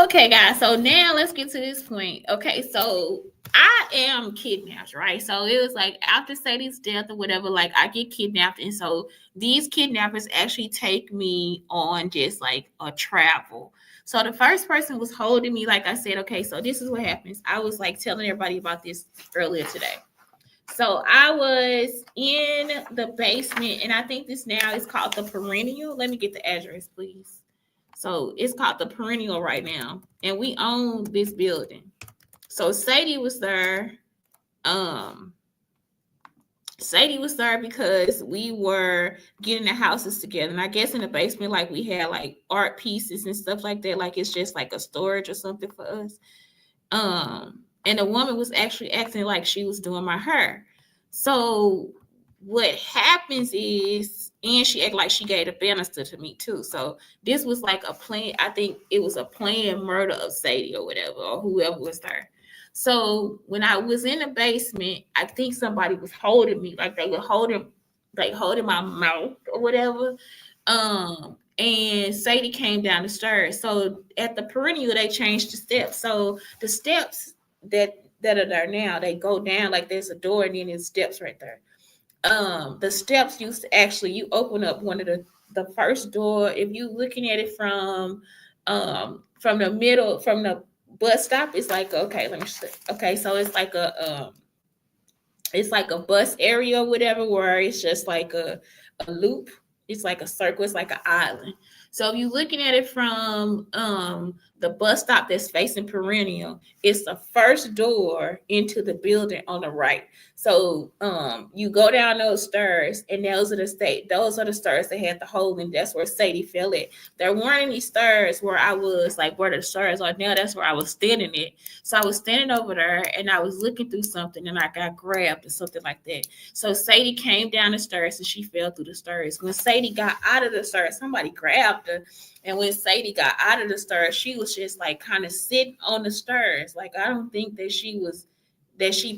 Okay, guys. So now let's get to this point. Okay, so I am kidnapped, right? So it was like after Sadie's death or whatever, like I get kidnapped, and so these kidnappers actually take me on just like a travel. So the first person was holding me, like I said. Okay, so this is what happens. I was like telling everybody about this earlier today. So I was in the basement, and I think this now is called the Perennial. Let me get the address, please. So it's called the Perennial right now, and we own this building. So Sadie was there. Um, Sadie was there because we were getting the houses together, and I guess in the basement, like we had like art pieces and stuff like that. Like it's just like a storage or something for us. And the woman was actually acting like she was doing my hair. So what happens is, and she acted like she gave a banister to me too. So this was like a plan. I think it was a planned murder of Sadie or whatever, or whoever was there. So when I was in the basement, I think somebody was holding me, like they were holding my mouth or whatever. And Sadie came down the stairs. So at the Perennial, they changed the steps. So the steps that are there now, they go down like there's a door and then there's steps right there. The steps used to actually, you open up one of the first door. If you looking at it from the middle, from the bus stop, it's like, okay, let me see. Okay, so it's like a bus area or whatever, where it's just like a loop. It's like a circle. It's like an island. So if you're looking at it from the bus stop that's facing Perennial, it's the first door into the building on the right. So you go down those stairs, and those are the stairs that had the hole, and that's where Sadie fell at. There weren't any stairs where I was, like where the stairs are now. That's where I was standing at. So I was standing over there, and I was looking through something, and I got grabbed or something like that. So Sadie came down the stairs, and she fell through the stairs. When Sadie got out of the stairs, somebody grabbed her. And when Sadie got out of the stairs, she was just like kind of sitting on the stairs. Like I don't think that she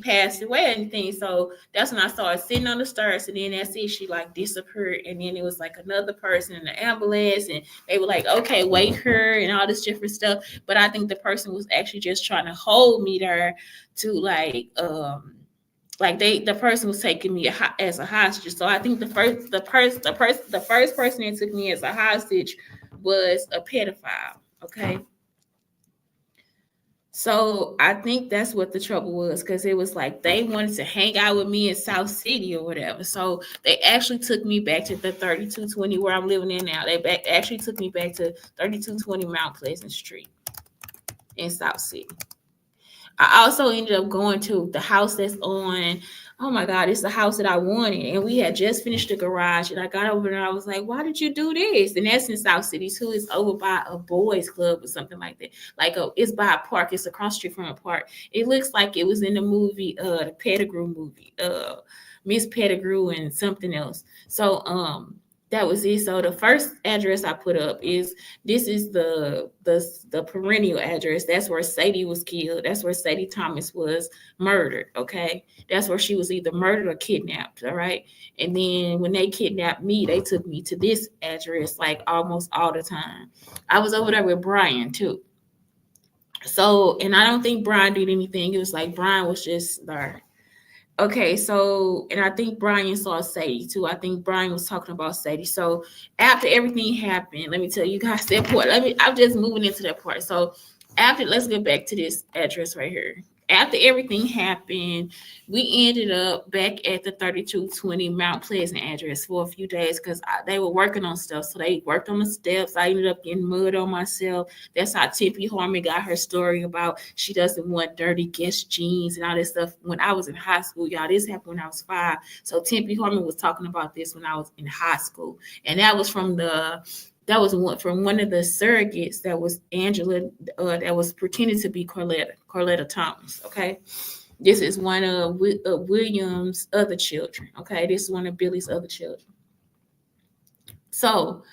passed away or anything. So that's when I saw her sitting on the stairs, and then that's it. She like disappeared, and then it was like another person in the ambulance, and they were like, "Okay, wake her," and all this different stuff. But I think the person was actually just trying to hold me there to like the person was taking me as a hostage. So I think the first person that took me as a hostage was a pedophile. Okay. So I think that's what the trouble was, because it was like they wanted to hang out with me in South City or whatever. So they actually took me back to the 3220 where I'm living in now. Actually took me back to 3220 Mount Pleasant Street in South City. I also ended up going to the house that's on. Oh my God, it's the house that I wanted. And we had just finished the garage. And I got over there and I was like, why did you do this? And that's in South City too. It's over by a boys club or something like that. It's by a park. It's across the street from a park. It looks like it was in the movie, the Pettigrew movie, Miss Pettigrew and something else. So that was it. So the first address I put up is the Perennial address. That's where Sadie was killed. That's where Sadie Thomas was murdered. Okay, that's where she was either murdered or kidnapped. All right, and then when they kidnapped me, they took me to this address like almost all the time. I was over there with Brian too. So, and I don't think Brian did anything. It was like Brian was just there. Okay, so and I think Brian saw Sadie too. I think Brian was talking about Sadie. So after everything happened, let me tell you guys that part. I'm just moving into that part. So let's get back to this address right here. After everything happened, we ended up back at the 3220 Mount Pleasant address for a few days because they were working on stuff. So they worked on the steps. I ended up getting mud on myself. That's how Tempe Harmon got her story about she doesn't want dirty Guess jeans and all this stuff. When I was in high school, y'all, this happened when I was 5. So Tempe Harmon was talking about this when I was in high school. And that was from one of the surrogates that was Angela, that was pretending to be Carletta Thomas. Okay, this is one of William's other children. Okay, this is one of Billie's other children. So,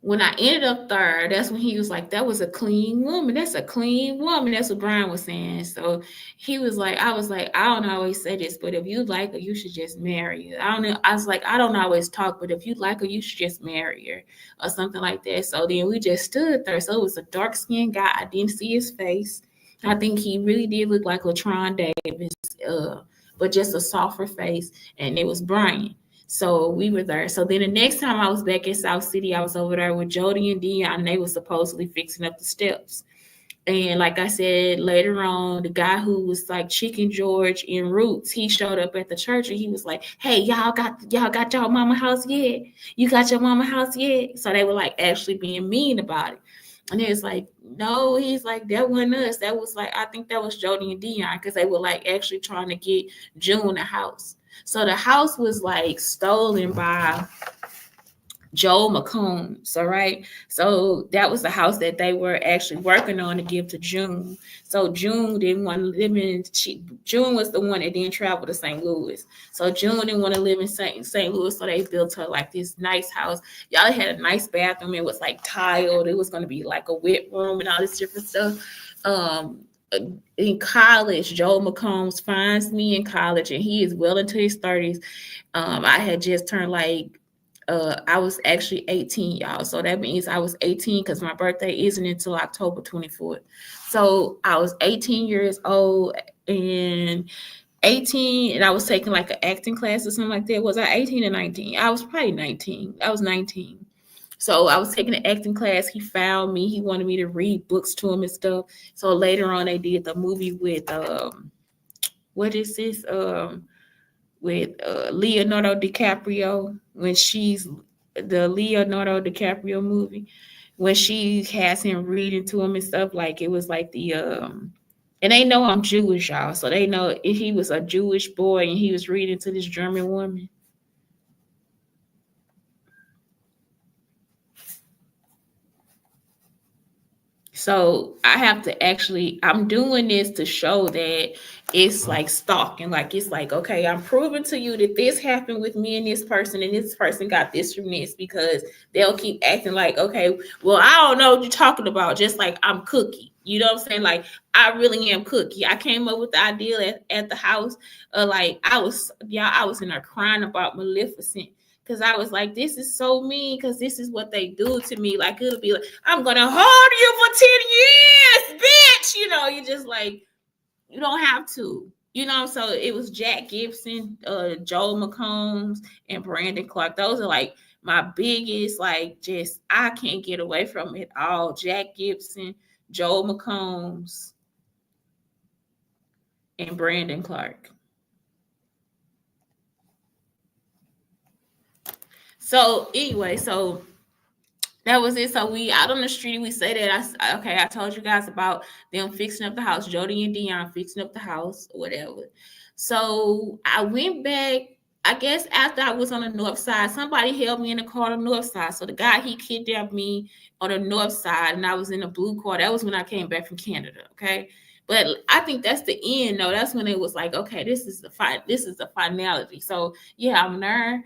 When I ended up there, that's when he was like, "That was a clean woman. That's a clean woman." That's what Brian was saying. So he was like, I was like, I don't always say this, but if you like her, you should just marry her. I don't know. I was like, I don't always talk, but if you like her, you should just marry her or something like that. So then we just stood there. So it was a dark skinned guy. I didn't see his face. I think he really did look like LaTron Davis, but just a softer face. And it was Brian. So we were there. So then the next time I was back in South City, I was over there with Jody and Dion, and they were supposedly fixing up the steps. And like I said, later on, the guy who was like Chicken George in Roots, he showed up at the church and he was like, "Hey, y'all got y'all mama house yet? You got your mama house yet?" So they were like actually being mean about it. And it's like, no, he's like, that wasn't us. That was like, I think that was Jody and Dion, because they were like actually trying to get June a house. So the house was like stolen by Joel McCombs, all right? So that was the house that they were actually working on to give to June. So June didn't want to live in, June was the one that didn't travel to St. Louis. So June didn't want to live in St. Louis, so they built her like this nice house. Y'all had a nice bathroom. It was like tiled. It was going to be like a wet room and all this different stuff. In college, Joel McCombs finds me in college, and he is well into his 30s. I had just turned like I was actually 18, y'all. So that means I was 18 because my birthday isn't until October 24th. So I was 18 years old and 18, and I was taking like an acting class or something like that. Was I 18 or 19? I was probably 19. I was 19. So I was taking an acting class. He found me. He wanted me to read books to him and stuff. So later on, they did the movie with what is this? With Leonardo DiCaprio, when she's the Leonardo DiCaprio movie, when she has him reading to him and stuff. Like it was like the and they know I'm Jewish, y'all, so they know if he was a Jewish boy and he was reading to this German woman. So I have to actually, I'm doing this to show that it's like stalking. Like it's like, okay, I'm proving to you that this happened with me and this person got this from this, because they'll keep acting like, okay, well, I don't know what you're talking about. Just like I'm Cookie. You know what I'm saying? Like I really am Cookie. I came up with the idea at the house. Like I was in there crying about Maleficent. Cause I was like, this is so mean. Cause this is what they do to me. Like it'll be like, I'm gonna hold you for 10 years, bitch. You know, you just like, you don't have to. You know, so it was Jack Gibson, Joel McCombs, and Brandon Clark. Those are like my biggest, like, just I can't get away from it all. Jack Gibson, Joel McCombs, and Brandon Clark. So anyway, so that was it. So we out on the street. We say that I told you guys about them fixing up the house. Jody and Dion fixing up the house, or whatever. So I went back. I guess after I was on the north side, somebody held me in the car on the north side. So the guy, he kidnapped me on the north side, and I was in a blue car. That was when I came back from Canada. Okay. But I think that's the end. No, that's when it was like, okay, this is the finality. So yeah, I'm there.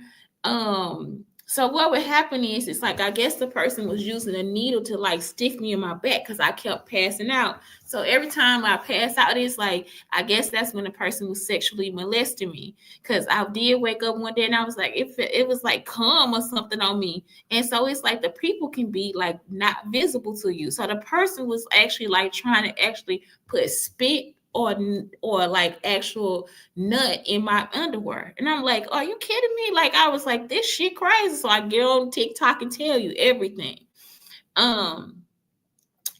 So what would happen is, it's like, I guess the person was using a needle to like stick me in my back because I kept passing out. So every time I pass out, it's like, I guess that's when the person was sexually molesting me. Because I did wake up one day and I was like, it was like cum or something on me. And so it's like the people can be like not visible to you. So the person was actually like trying to actually put spit or like actual nut in my underwear. And I'm like, are you kidding me? Like I was like, this shit crazy. So I get on TikTok and tell you everything.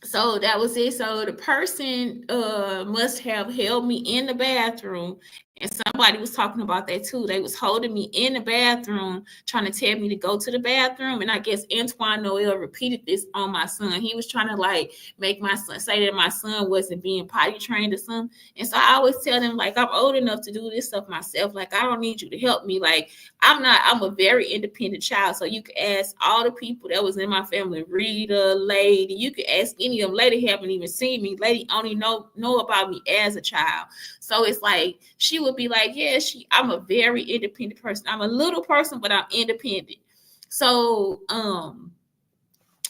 So that was it. So the person must have held me in the bathroom, and somebody was talking about that too. They was holding me in the bathroom, trying to tell me to go to the bathroom. And I guess Antoine Noel repeated this on my son. He was trying to like make my son say that my son wasn't being potty trained or something. And so I always tell them, like, I'm old enough to do this stuff myself. Like, I don't need you to help me. Like, I'm a very independent child. So you can ask all the people that was in my family, Rita, Lady, you can ask any of them. Lady haven't even seen me. Lady only know about me as a child. So it's like, she would be like, yeah, I'm a very independent person. I'm a little person, but I'm independent. So,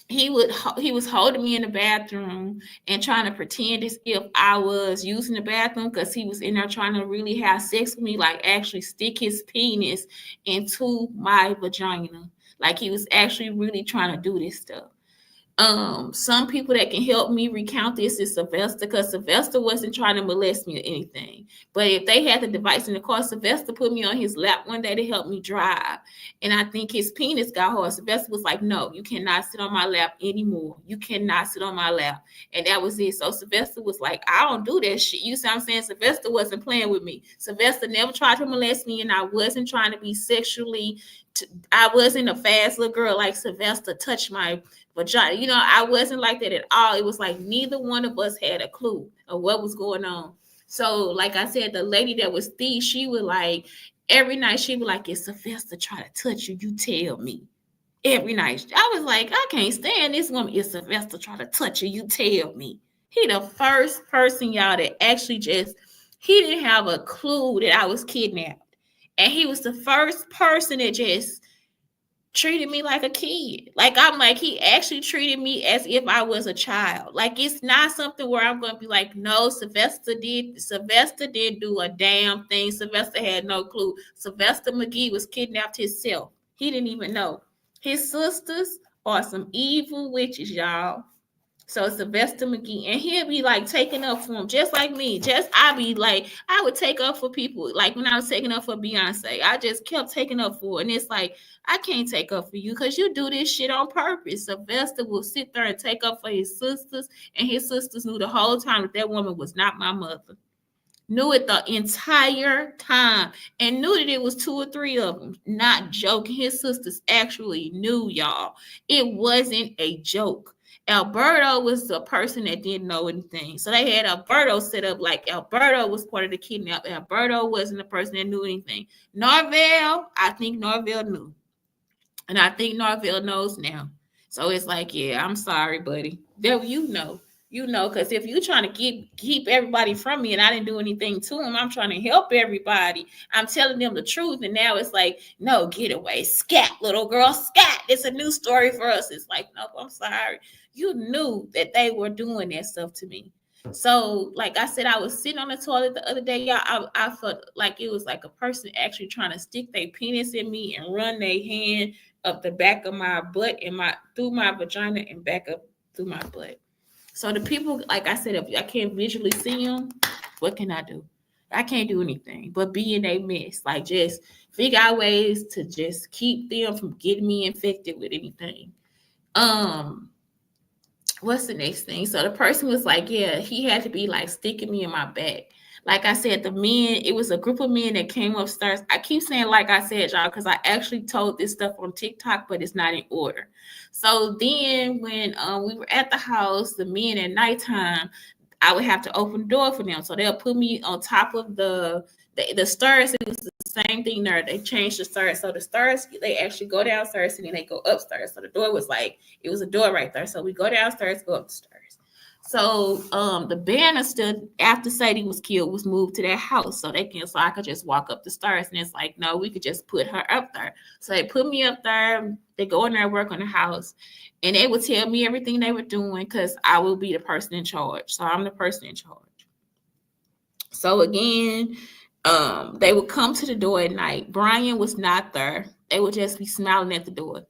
he was holding me in the bathroom and trying to pretend as if I was using the bathroom because he was in there trying to really have sex with me, like actually stick his penis into my vagina. Like he was actually really trying to do this stuff. Some people that can help me recount this is Sylvester, because Sylvester wasn't trying to molest me or anything. But if they had the device in the car, Sylvester put me on his lap one day to help me drive. And I think his penis got hard. Sylvester was like, no, you cannot sit on my lap anymore. You cannot sit on my lap. And that was it. So Sylvester was like, I don't do that shit. You see what I'm saying? Sylvester wasn't playing with me. Sylvester never tried to molest me, and I wasn't trying to be sexually I wasn't a fast little girl like Sylvester touched my vagina. You know, I wasn't like that at all. It was like neither one of us had a clue of what was going on. So, like I said, the lady that was thief, she would like every night she would like, if Sylvester try to touch you, you tell me. Every night. I was like, I can't stand this woman. If Sylvester try to touch you, you tell me. He the first person, y'all, that actually just he didn't have a clue that I was kidnapped. And he was the first person that just treated me like a kid. Like I'm like, he actually treated me as if I was a child. Like it's not something where I'm gonna be like, no, Sylvester didn't do a damn thing. Sylvester had no clue. Sylvester McGee was kidnapped himself. He didn't even know. His sisters are some evil witches, y'all. So Sylvester McGee, and he'll be like taking up for him, just like me. I be like, I would take up for people. Like when I was taking up for Beyonce, I just kept taking up for her. And it's like, I can't take up for you because you do this shit on purpose. Sylvester will sit there and take up for his sisters, and his sisters knew the whole time that woman was not my mother. Knew it the entire time and knew that it was two or three of them. Not joking. His sisters actually knew, y'all. It wasn't a joke. Alberto was the person that didn't know anything. So they had Alberto set up like Alberto was part of the kidnap. Alberto wasn't the person that knew anything. Norvell, I think Norvell knew. And I think Norvell knows now. So it's like, yeah, I'm sorry, buddy. There you know, because if you're trying to keep everybody from me and I didn't do anything to them, I'm trying to help everybody. I'm telling them the truth. And now it's like, no, get away. Scat, little girl, scat. It's a new story for us. It's like, nope, I'm sorry. You knew that they were doing that stuff to me. So, like I said, I was sitting on the toilet the other day, y'all. I felt like it was like a person actually trying to stick their penis in me and run their hand up the back of my butt and through my vagina and back up through my butt. So the people, like I said, if I can't visually see them, what can I do? I can't do anything but be in a mess. Like just figure out ways to just keep them from getting me infected with anything. What's the next thing? So the person was like, yeah, he had to be like sticking me in my back. Like I said, it was a group of men that came upstairs. I keep saying, like I said, y'all, because I actually told this stuff on TikTok, but it's not in order. So then when we were at the house, the men at nighttime, I would have to open the door for them. So they'll put me on top of the stairs. It was the same thing there. They changed the stairs. So the stairs, they actually go downstairs and then they go upstairs. So the door was like, it was a door right there. So we go downstairs, go up the stairs. So the banner still after Sadie was killed was moved to that house. So I could just walk up the stairs. And it's like, no, we could just put her up there. So they put me up there. They go in there and work on the house. And they would tell me everything they were doing because I will be the person in charge. So I'm the person in charge. So again, they would come to the door at night. Brian was not there. They would just be smiling at the door.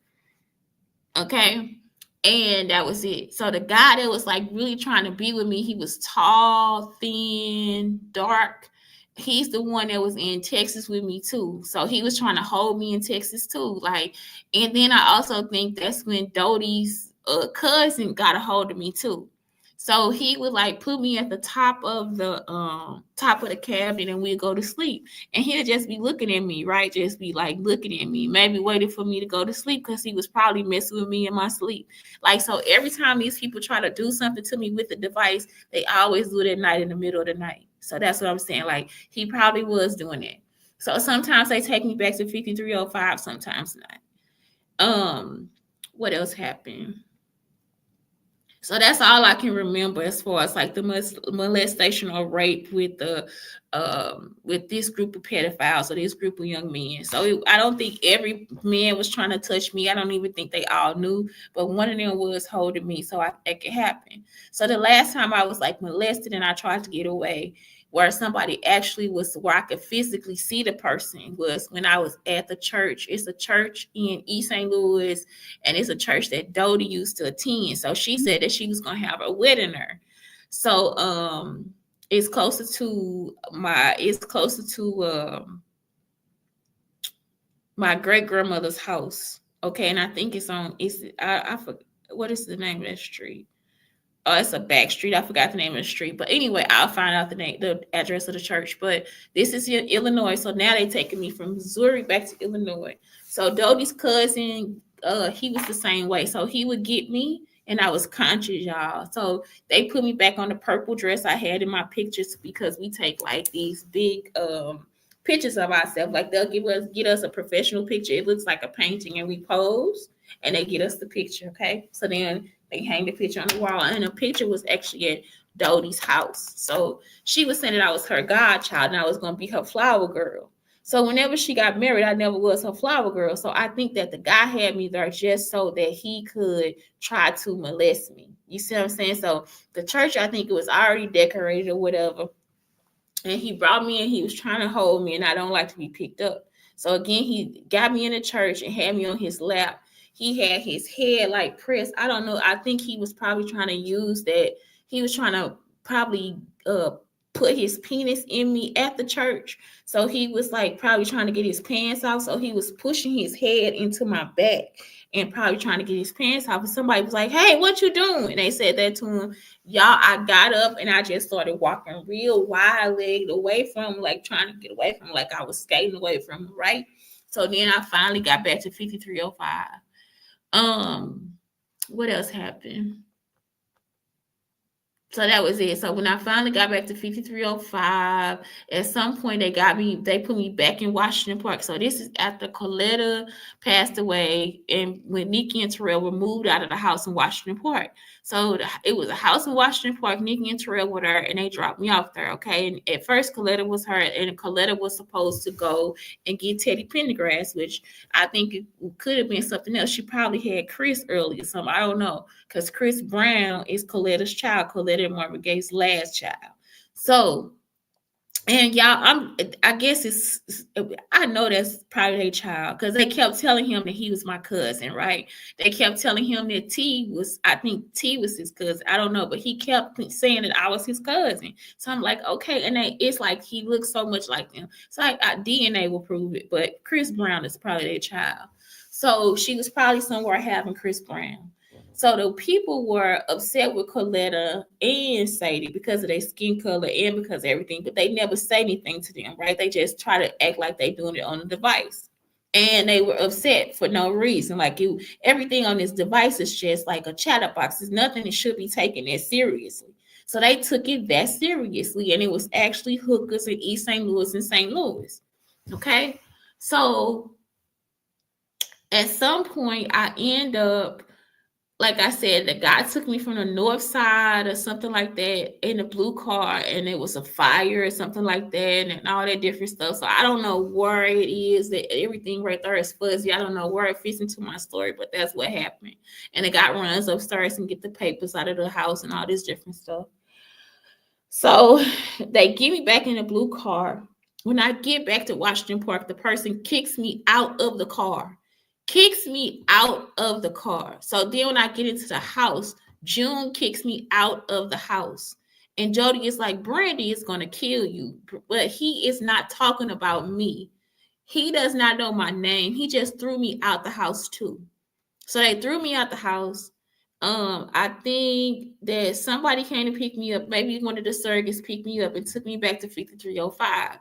Okay. And that was it. So the guy that was like really trying to be with me, he was tall, thin, dark. He's the one that was in Texas with me too. So he was trying to hold me in Texas too. Like, and then I also think that's when Dodie's cousin got a hold of me too. So he would like put me at the top of the cabinet and we'd go to sleep. And he'll just be looking at me, right? Just be like looking at me, maybe waiting for me to go to sleep because he was probably messing with me in my sleep. Like, so every time these people try to do something to me with the device, they always do it at night in the middle of the night. So that's what I'm saying. Like, he probably was doing that. So sometimes they take me back to 5305, sometimes not. What else happened? So that's all I can remember as far as like the molestation or rape with this group of pedophiles or this group of young men. So I don't think every man was trying to touch me. I don't even think they all knew, but one of them was holding me, so it could happen. So the last time I was like molested and I tried to get away, where somebody actually was where I could physically see the person, was when I was at the church. It's a church in East St. Louis, and it's a church that Dodie used to attend. So she said that she was gonna have a wedding there. So it's closer to my great grandmother's house. Okay, and I think I forget what is the name of that street. Oh, it's a back street. I forgot the name of the street. But anyway, I'll find out the address of the church. But this is in Illinois. So now they're taking me from Missouri back to Illinois. So Dodie's cousin, he was the same way. So he would get me and I was conscious, y'all. So they put me back on the purple dress I had in my pictures, because we take like these big pictures of ourselves. Like they'll get us a professional picture. It looks like a painting, and we pose and they get us the picture. Okay. So then they hang the picture on the wall, and the picture was actually at Dodie's house. So she was saying that I was her godchild and I was going to be her flower girl. So whenever she got married, I never was her flower girl. So I think that the guy had me there just so that he could try to molest me. You see what I'm saying? So the church, I think it was already decorated or whatever. And he brought me in. He was trying to hold me, and I don't like to be picked up. So again, he got me in the church and had me on his lap. He had his head like pressed. I don't know. I think he was probably trying to use that. He was trying to probably put his penis in me at the church. So he was like probably trying to get his pants off. So he was pushing his head into my back and probably trying to get his pants off. And somebody was like, "Hey, what you doing?" And they said that to him. Y'all, I got up and I just started walking real wide-legged away from him, like trying to get away from him, like I was skating away from him, right? So then I finally got back to 5305. What else happened? So that was it. So when I finally got back to 5305, at some point they put me back in Washington Park. So this is after Carletta passed away and when Nikki and Terrell were moved out of the house in Washington Park. So it was a house in Washington Park. Nikki and Terrell were there and they dropped me off there. Okay. And at first Carletta was hurt, and Carletta was supposed to go and get Teddy Pendergrass, which I think it could have been something else. She probably had Chris early or something. I don't know. Because Chris Brown is Coletta's child, Coletta and Marvin Gaye's last child. So, and y'all, I guess I know that's probably their child, because they kept telling him that he was my cousin, right? They kept telling him that I think T was his cousin. I don't know, but he kept saying that I was his cousin. So I'm like, okay. And it's like he looks so much like them. So DNA will prove it, but Chris Brown is probably their child. So she was probably somewhere having Chris Brown. So the people were upset with Carletta and Sadie because of their skin color and because of everything, but they never say anything to them, right? They just try to act like they're doing it on the device. And they were upset for no reason. Like everything on this device is just like a chatter box. It's nothing that should be taken that seriously. So they took it that seriously, and it was actually hookers in East St. Louis and St. Louis. Okay? So at some point, I end up, like I said, the guy took me from the north side or something like that in a blue car, and it was a fire or something like that, and all that different stuff. So I don't know where it is. That everything right there is fuzzy. I don't know where it fits into my story, but that's what happened. And the guy runs upstairs and get the papers out of the house and all this different stuff. So they get me back in the blue car. When I get back to Washington Park, the person kicks me out of the car. So then when I get into the house, June kicks me out of the house. And Jody is like, Brandy is going to kill you. But he is not talking about me. He does not know my name. He just threw me out the house too. So they threw me out the house. I think that somebody came to pick me up. Maybe one of the surrogates picked me up and took me back to 5305.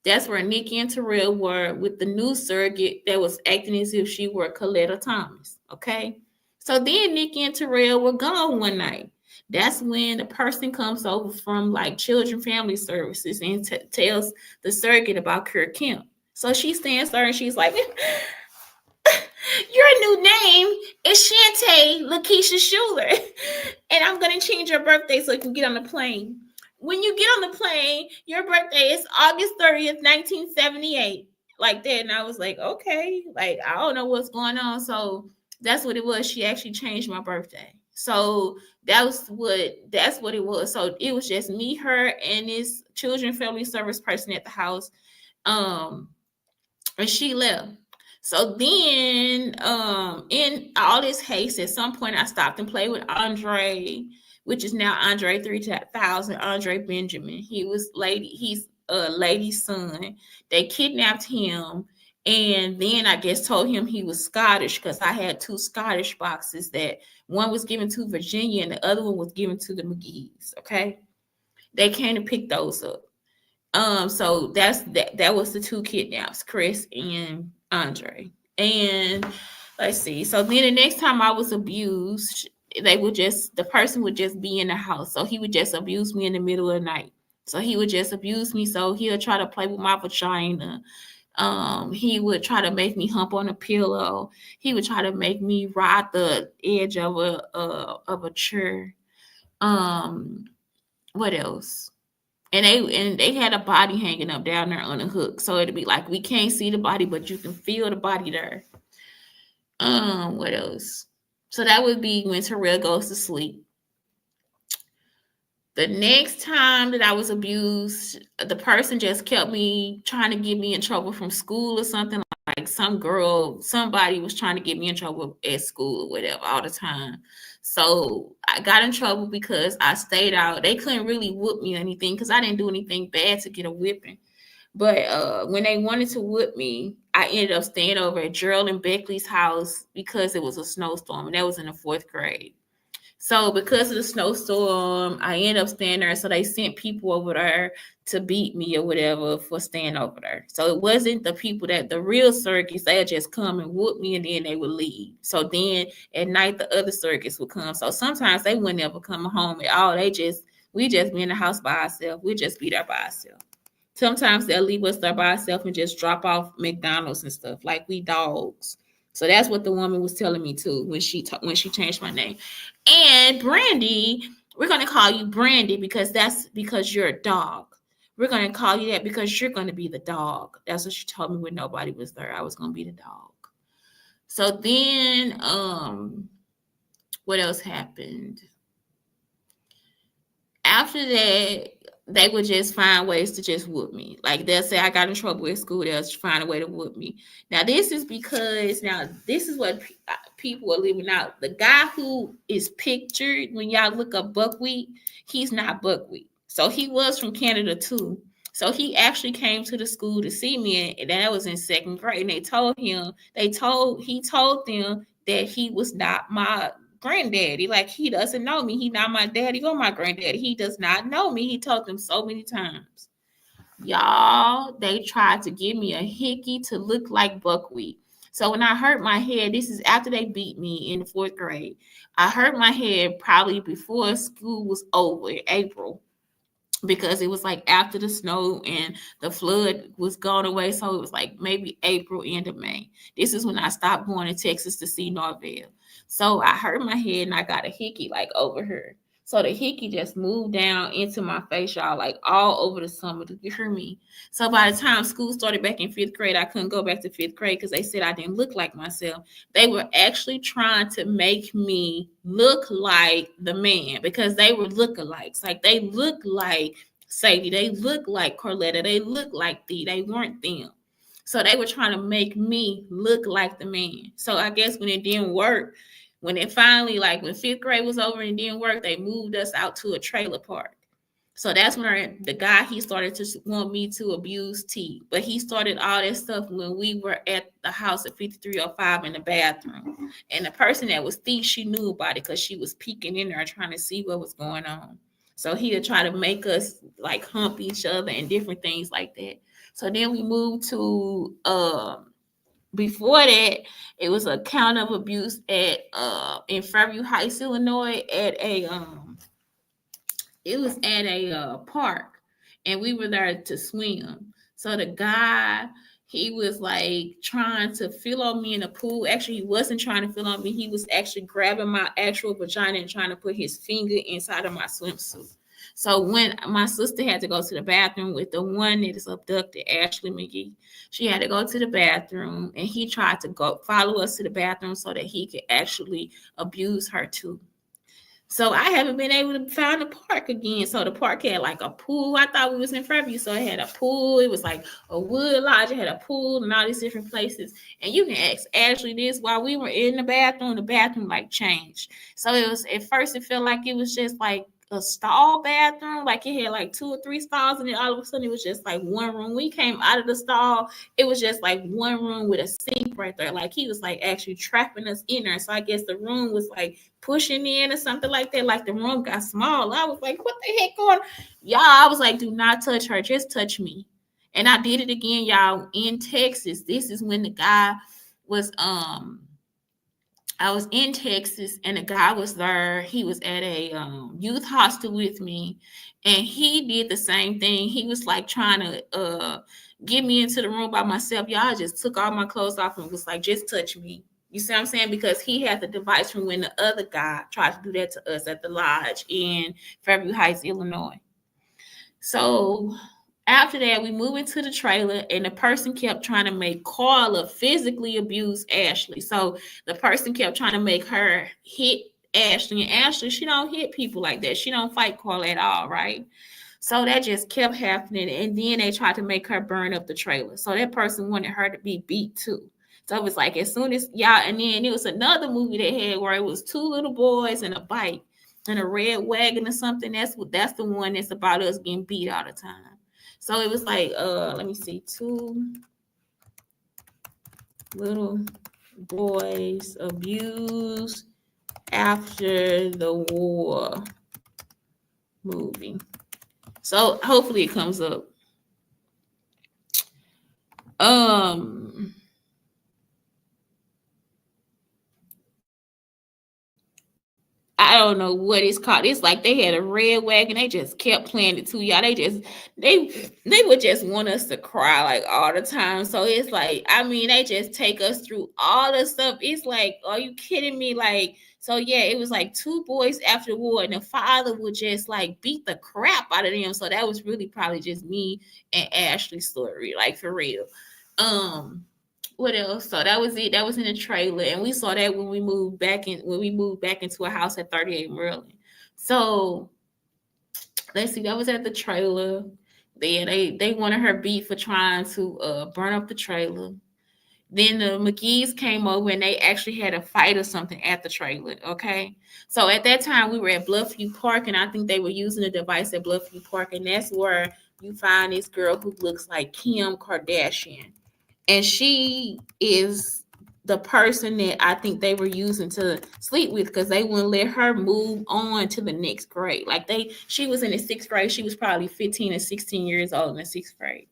That's where Nikki and Terrell were with the new surrogate that was acting as if she were Billie Thomas. Okay. So then Nikki and Terrell were gone one night. That's when the person comes over from like Children Family Services and tells the surrogate about Kirk Kemp. So she stands there and she's like, Your new name is Shantae Lakeisha Schuler, and I'm gonna change your birthday so you can get on the plane. When you get on the plane, your birthday is August 30th, 1978. Like that. And I was like, okay, like I don't know what's going on. So that's what it was. She actually changed my birthday. So that's what it was. So it was just me, her, and this children family service person at the house. Um, and she left. So then, in all this haste, at some point, I stopped and played with Andre, which is now Andre 3000, Andre Benjamin. He's a lady's son. They kidnapped him, and then I guess told him he was Scottish because I had two Scottish boxes that one was given to Virginia and the other one was given to the McGee's. Okay, they came to pick those up. So that was the two kidnaps, Chris and Andre. And let's see. So then the next time I was abused, the person would just be in the house. So he would just abuse me in the middle of the night. So he would just abuse me. So he'll try to play with my vagina. He would try to make me hump on a pillow. He would try to make me ride the edge of a chair. What else? And they had a body hanging up down there on a hook. So it'd be like we can't see the body, but you can feel the body there. What else? So that would be when Terrell goes to sleep. The next time that I was abused, the person just kept me trying to get me in trouble from school or something. Like somebody was trying to get me in trouble at school or whatever all the time. So I got in trouble because I stayed out. They couldn't really whoop me or anything because I didn't do anything bad to get a whipping. But when they wanted to whoop me, I ended up staying over at Gerald and Beckley's house because it was a snowstorm, and that was in the 4th grade. So because of the snowstorm, I ended up staying there. So they sent people over there to beat me or whatever for staying over there. So it wasn't the people that the real circus, they'd just come and whoop me and then they would leave. So then at night the other circus would come. So sometimes they wouldn't ever come home at all. We just be in the house by ourselves. We just be there by ourselves. Sometimes they'll leave us there by ourselves and just drop off McDonald's and stuff like we dogs. So that's what the woman was telling me too when she changed my name. And Brandy, we're gonna call you Brandy because you're a dog. We're gonna call you that because you're gonna be the dog. That's what she told me when nobody was there. I was gonna be the dog. So then, what else happened? After that, they would just find ways to just whoop me. Like they'll say I got in trouble at school, they'll find a way to whoop me. This is what people are living out. The guy who is pictured when y'all look up Buckwheat, he's not Buckwheat. So he was from Canada too. So he actually came to the school to see me, and that was in 2nd grade. And he told them that he was not my granddaddy. Like he doesn't know me. He not my daddy or my granddaddy. He does not know me. He told them so many times. Y'all, they tried to give me a hickey to look like Buckwheat. So when I hurt my head, this is after they beat me in the 4th grade. I hurt my head probably before school was over in April, because it was like after the snow and the flood was gone away. So it was like maybe April, end of May. This is when I stopped going to Texas to see Norvell. So I hurt my head and I got a hickey like over here. So the hickey just moved down into my face, y'all, like all over the summer. You hear me? So by the time school started back in 5th grade, I couldn't go back to 5th grade because they said I didn't look like myself. They were actually trying to make me look like the man because they were lookalikes. Like they look like Sadie, they look like Carletta, they look like they weren't them. So they were trying to make me look like the man. So I guess when it didn't work, when it finally, like when 5th grade was over and it didn't work, they moved us out to a trailer park. So that's when the guy, he started to want me to abuse T. But he started all that stuff when we were at the house at 5305 in the bathroom. And the person that was T, she knew about it because she was peeking in there trying to see what was going on. So he would try to make us like hump each other and different things like that. So then we moved to before that, it was a count of abuse at in Fairview Heights, Illinois, at a park, and we were there to swim. So the guy, he was like trying to feel on me in the pool. Actually, he wasn't trying to feel on me. He was actually grabbing my actual vagina and trying to put his finger inside of my swimsuit. So when my sister had to go to the bathroom with the one that is abducted, Ashley McGee, she had to go to the bathroom, and he tried to go follow us to the bathroom so that he could actually abuse her too. So I haven't been able to find the park again. So the park had like a pool. I thought we was in Fairview, so it had a pool. It was like a wood lodge. It had a pool and all these different places. And you can ask Ashley this, while we were in the bathroom like changed. So it was, at first it felt like it was just like a stall bathroom, like it had like 2 or 3 stalls, and then all of a sudden it was just like one room. We came out of the stall, it was just like one room with a sink right there. Like he was like actually trapping us in there. So I guess the room was like pushing in or something like that. Like the room got small. I was like, what the heck going on? Y'all, I was like, do not touch her, just touch me. And I did it again, y'all, in Texas. This is when the guy was I was in Texas, and a guy was there. He was at a youth hostel with me, and he did the same thing. He was like trying to get me into the room by myself. Y'all, just took all my clothes off and was like, just touch me. You see what I'm saying? Because he had the device from when the other guy tried to do that to us at the lodge in Fairview Heights, Illinois. So after that, we moved into the trailer, and the person kept trying to make Carla physically abuse Ashley. So the person kept trying to make her hit Ashley, and Ashley, she don't hit people like that. She don't fight Carla at all, right? So that just kept happening, and then they tried to make her burn up the trailer. So that person wanted her to be beat too. So it was like, as soon as y'all, and then it was another movie they had where it was 2 little boys and a bike and a red wagon or something. That's the one that's about us getting beat all the time. So it was like, let me see, 2 little boys abused after the war movie. So hopefully it comes up. I don't know what it's called. It's like they had a red wagon. They just kept playing it to y'all. They would just want us to cry like all the time. So it's like, I mean, they just take us through all the stuff. It's like, are you kidding me? Like, so yeah, it was like 2 boys after the war, and the father would just like beat the crap out of them. So that was really probably just me and Ashley's story, like for real. What else? So that was it. That was in the trailer, and we saw that when we moved back into a house at 38 Maryland. So let's see, that was at the trailer. They wanted her beat for trying to burn up the trailer. Then the McGee's came over, and they actually had a fight or something at the trailer. Okay, so at that time we were at Bluffview Park, and I think they were using a device at Bluffview Park, and that's where you find this girl who looks like Kim Kardashian. And she is the person that I think they were using to sleep with, because they wouldn't let her move on to the next grade. Like she was in the 6th grade. She was probably 15 or 16 years old in the 6th grade.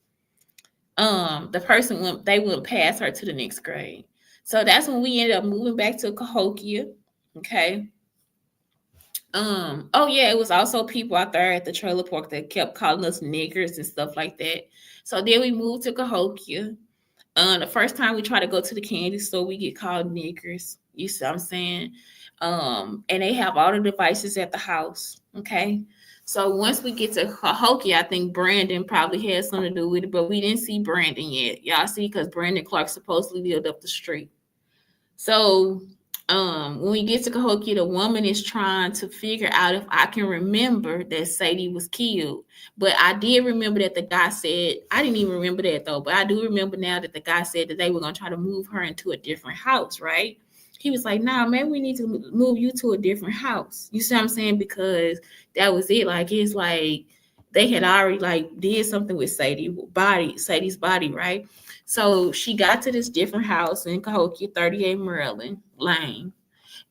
They wouldn't pass her to the next grade. So that's when we ended up moving back to Cahokia. Okay. Oh yeah, it was also people out there at the trailer park that kept calling us niggers and stuff like that. So then we moved to Cahokia. The first time we try to go to the candy store, we get called niggers. You see what I'm saying? And they have all the devices at the house. Okay. So once we get to Cahokia, I think Brandon probably had something to do with it, but we didn't see Brandon yet. Y'all see, because Brandon Clark supposedly lived up the street. So when we get to Cahokia, the woman is trying to figure out if I can remember that Sadie was killed. But I did remember that the guy said, I didn't even remember that though, but I do remember now that the guy said that they were going to try to move her into a different house, right? He was like, nah, maybe we need to move you to a different house. You see what I'm saying? Because that was it. Like, it's like they had already like did something with Sadie's body, right? So she got to this different house in Cahokia, 38 Maryland Lane,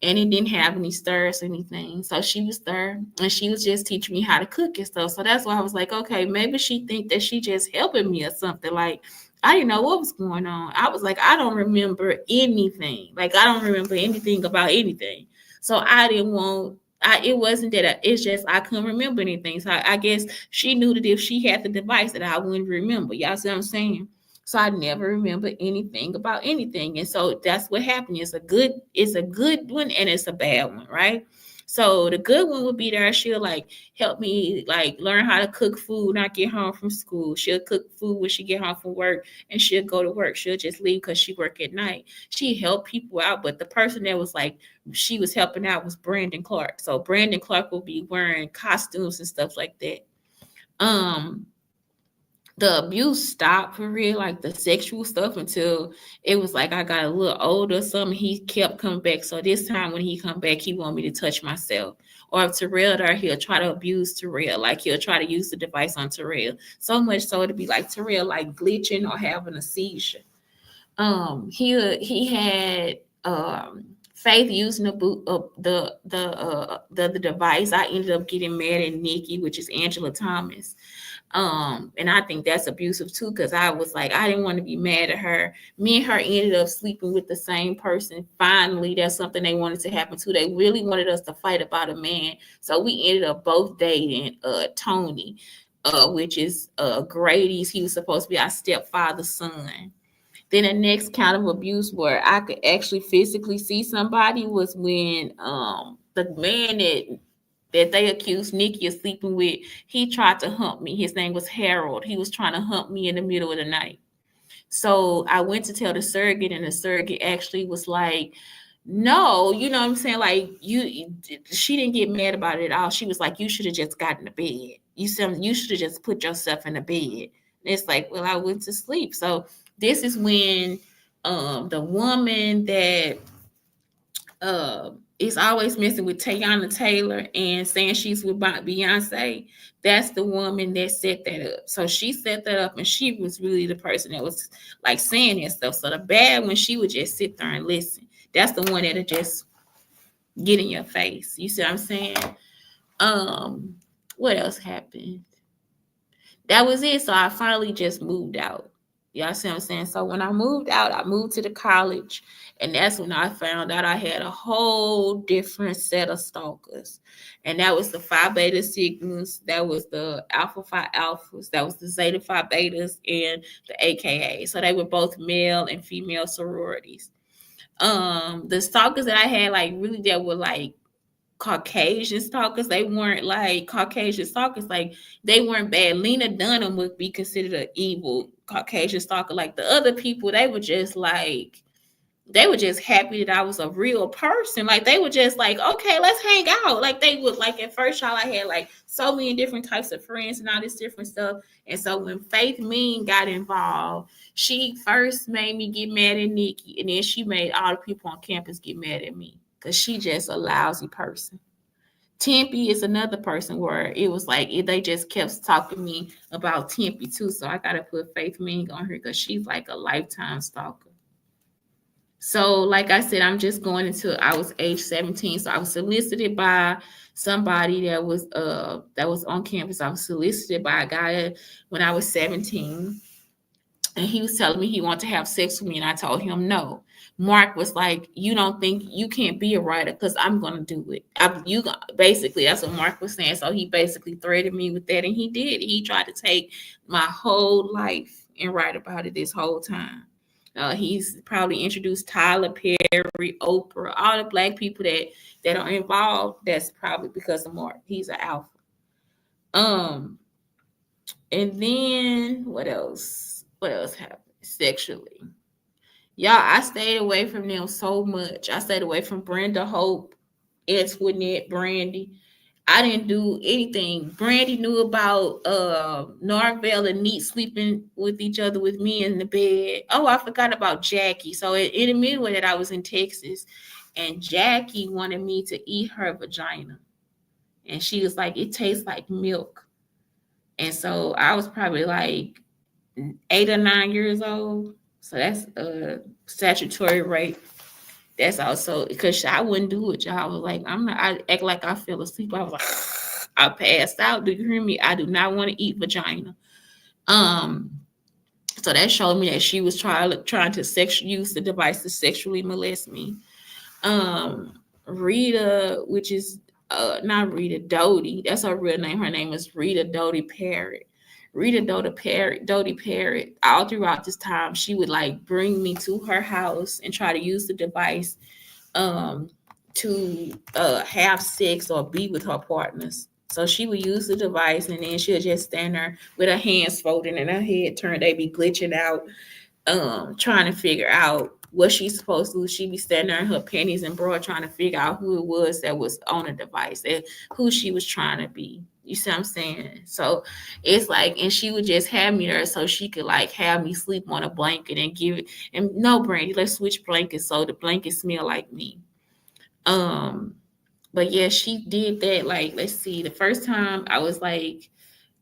and it didn't have any stairs or anything. So she was there, and she was just teaching me how to cook and stuff. So that's why I was like, okay, maybe she think that she just helping me or something. Like, I didn't know what was going on. I was like, I don't remember anything. Like, I don't remember anything about anything. So I didn't want. It wasn't that. It's just I couldn't remember anything. So I guess she knew that if she had the device, that I wouldn't remember. Y'all see what I'm saying? So I never remember anything about anything. And so that's what happened. It's a good one and it's a bad one, right? So the good one would be there. She'll like help me like learn how to cook food when I get home from school. She'll cook food when she get home from work and she'll go to work. She'll just leave because she work at night. She helped people out, but the person that was like she was helping out was Brandon Clark. So Brandon Clark will be wearing costumes and stuff like that. Um, the abuse stopped for real, like the sexual stuff, until it was like I got a little older or something. He kept coming back. So this time when he come back, he want me to touch myself. Or if Terrell there, he'll try to abuse Terrell. Like he'll try to use the device on Terrell. So much so to be like Terrell like glitching or having a seizure. He had Faith using the device. I ended up getting mad at Nikki, which is Angela Thomas. And I think that's abusive too, because I was like, I didn't want to be mad at her. Me and her ended up sleeping with the same person. Finally, that's something they wanted to happen too. They really wanted us to fight about a man. So we ended up both dating Tony, which is Grady's. He was supposed to be our stepfather's son. Then the next kind of abuse where I could actually physically see somebody was when the man that they accused Nikki of sleeping with, he tried to hump me. His name was Harold. He was trying to hump me in the middle of the night. So I went to tell the surrogate, and the surrogate actually was like, no, you know what I'm saying? Like she didn't get mad about it at all. She was like, you should have just gotten to bed. You should have just put yourself in the bed. And it's like, well, I went to sleep. So this is when the woman that is always messing with Teyana Taylor and saying she's with Beyonce, that's the woman that set that up. So she set that up, and she was really the person that was like saying that stuff. So the bad one, she would just sit there and listen. That's the one that'll just get in your face. You see what I'm saying? What else happened? That was it. So I finally just moved out. Y'all see what I'm saying? So when I moved out, I moved to the college, and that's when I found out I had a whole different set of stalkers. And that was the Phi Beta Sigmas, that was the Alpha Phi Alphas, that was the Zeta Phi Betas, and the AKA. So they were both male and female sororities. The stalkers that I had, like really that were like Caucasian stalkers. They weren't like Caucasian stalkers. Like they weren't bad. Lena Dunham would be considered an evil Caucasian stalker. Like the other people, they were just happy that I was a real person. Like they were just like, okay, let's hang out. Like they would like at first, y'all, I had like so many different types of friends and all this different stuff. And so when Faith Mean got involved, she first made me get mad at Nikki, and then she made all the people on campus get mad at me because she just a lousy person. Tempe is another person where it was like they just kept talking to me about Tempe too. So I gotta put Faith Ming on her because she's like a lifetime stalker. So, like I said, I'm just going into. I was age 17, so I was solicited by somebody that was on campus. I was solicited by a guy when I was 17, and he was telling me he wanted to have sex with me, and I told him no. Mark was like, "You don't think you can't be a writer because I'm gonna do it." Basically, that's what Mark was saying. So he basically threatened me with that, and he did. He tried to take my whole life and write about it this whole time. He's probably introduced Tyler Perry, Oprah, all the black people that are involved. That's probably because of Mark. He's an alpha. And then what else? What else happened sexually? Y'all, I stayed away from them so much. I stayed away from Brenda Hope, Antoinette, Brandy. I didn't do anything. Brandy knew about Norvell and Neat sleeping with each other with me in the bed. Oh, I forgot about Jackie. So in the middle of that, I was in Texas, and Jackie wanted me to eat her vagina. And she was like, it tastes like milk. And so I was probably like 8 or 9 years old. So that's statutory rape. That's also because I wouldn't do it, y'all. I was like, I act like I fell asleep. I was like, I passed out. Do you hear me? I do not want to eat vagina. So that showed me that she was trying to use the device to sexually molest me. Rita, which is not Rita, Doty. That's her real name. Her name is Rita Doty Parrott. Rita Doty Parrott, all throughout this time, she would like bring me to her house and try to use the device to have sex or be with her partners. So she would use the device and then she'll just stand there with her hands folded and her head turned. They be glitching out, trying to figure out what she's supposed to do. She'd be standing there in her panties and bra trying to figure out who it was that was on the device and who she was trying to be. You see what I'm saying? So it's like, and she would just have me there so she could like have me sleep on a blanket and give it. And no, Brandy, let's switch blankets so the blanket smell like me. But yeah, she did that. Like, let's see, the first time I was like,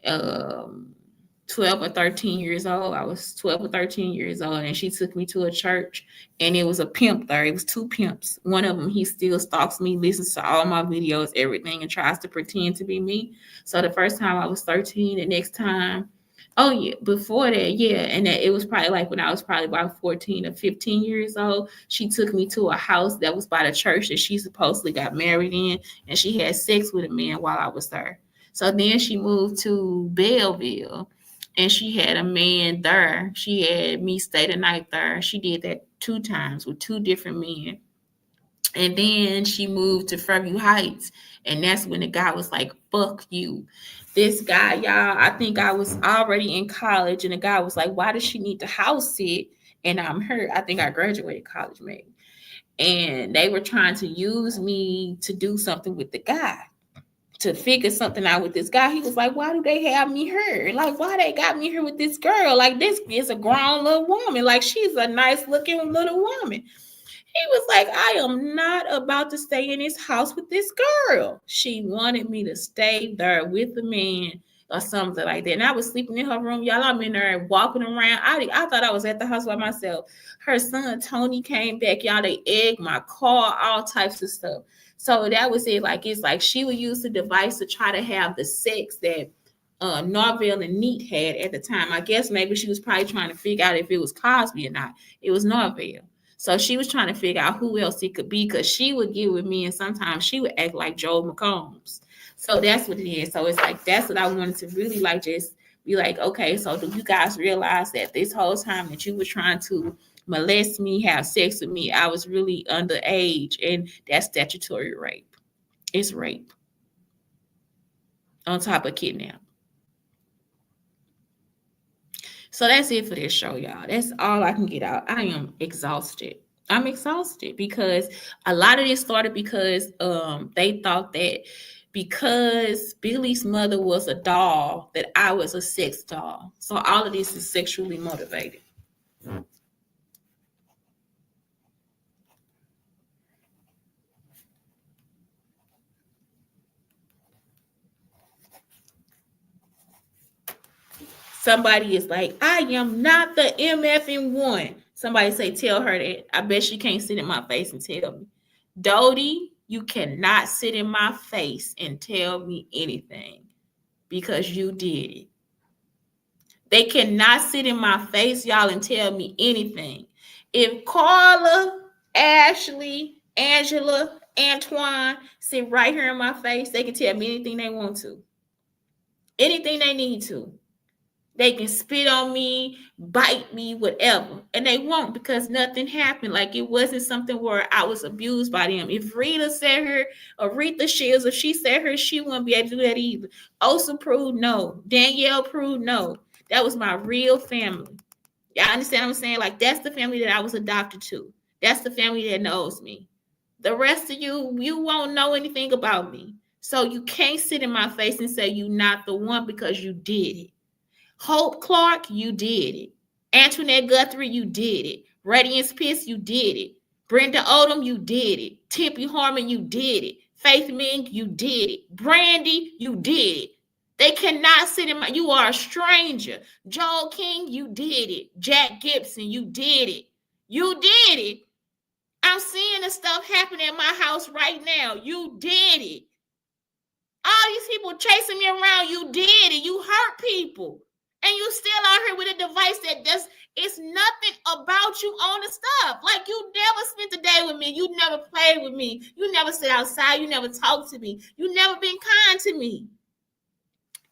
12 or 13 years old. I was 12 or 13 years old, and she took me to a church, and it was a pimp there. It was two pimps. One of them, he still stalks me, listens to all my videos, everything, and tries to pretend to be me. So the first time I was 13, the next time, oh yeah, before that, yeah, and that it was probably like when I was probably about 14 or 15 years old. She took me to a house that was by the church that she supposedly got married in, and she had sex with a man while I was there. So then she moved to Belleville, and she had a man there. She had me stay the night there. She did that 2 times with 2 different men. And then she moved to Fairview Heights. And that's when the guy was like, fuck you. This guy, y'all, I think I was already in college. And the guy was like, why does she need to house sit? And I'm her. I think I graduated college, maybe. And they were trying to use me to do something with the guy, to figure something out with this guy. He was like, why do they have me here? Like, why they got me here with this girl? Like, this is a grown little woman. Like, she's a nice looking little woman. He was like, I am not about to stay in this house with this girl. She wanted me to stay there with the man or something like that. And I was sleeping in her room. Y'all, I'm in there walking around. I thought I was at the house by myself. Her son, Tony, came back. Y'all, they egged my car, all types of stuff. So that was it. Like, it's like she would use the device to try to have the sex that Norvell and Neat had at the time. I guess maybe she was probably trying to figure out if it was Cosby or not. It was Norvell. So she was trying to figure out who else it could be, because she would get with me and sometimes she would act like Joel McCombs. So that's what it is. So it's like, that's what I wanted to really like just be like, okay, so do you guys realize that this whole time that you were trying to molest me, have sex with me, I was really underage, and that's statutory rape. It's rape on top of kidnap. So that's it for this show, y'all. That's all I can get out. I am exhausted. I'm exhausted because a lot of this started because they thought that because Billy's mother was a doll, that I was a sex doll. So all of this is sexually motivated. Somebody is like, I am not the MFing one. Somebody say, tell her that. I bet she can't sit in my face and tell me. Dodie, you cannot sit in my face and tell me anything because you did it. They cannot sit in my face, y'all, and tell me anything. If Carla, Ashley, Angela, Antoine sit right here in my face, they can tell me anything they want to. Anything they need to. They can spit on me, bite me, whatever. And they won't, because nothing happened. Like, it wasn't something where I was abused by them. If Rita said her, or Rita Shields, if she said her, she wouldn't be able to do that either. Osa proved no. Danielle proved no. That was my real family. Y'all understand what I'm saying? Like, that's the family that I was adopted to. That's the family that knows me. The rest of you, you won't know anything about me. So you can't sit in my face and say you're not the one, because you did it. Hope Clark, you did it. Antoinette Guthrie, you did it. Radiance Pierce, you did it. Brenda Odom, you did it. Tempe Harmon, you did it. Faith Ming, you did it. Brandy, you did it. They cannot sit in my, you are a stranger. Joel King, you did it. Jack Gibson, you did it. You did it. I'm seeing the stuff happen at my house right now. You did it. All these people chasing me around, you did it. You hurt people. And you still out here with a device that does, it's nothing about you on the stuff. Like, you never spent a day with me. You never played with me. You never sit outside. You never talked to me. You never been kind to me.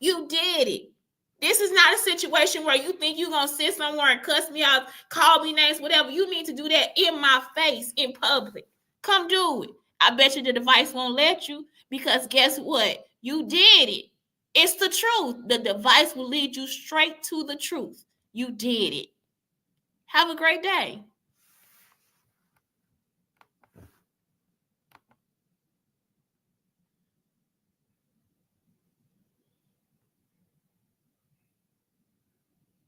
You did it. This is not a situation where you think you're going to sit somewhere and cuss me out, call me names, whatever. You need to do that in my face, in public. Come do it. I bet you the device won't let you, because guess what? You did it. It's the truth. The device will lead you straight to the truth. You did it. Have a great day.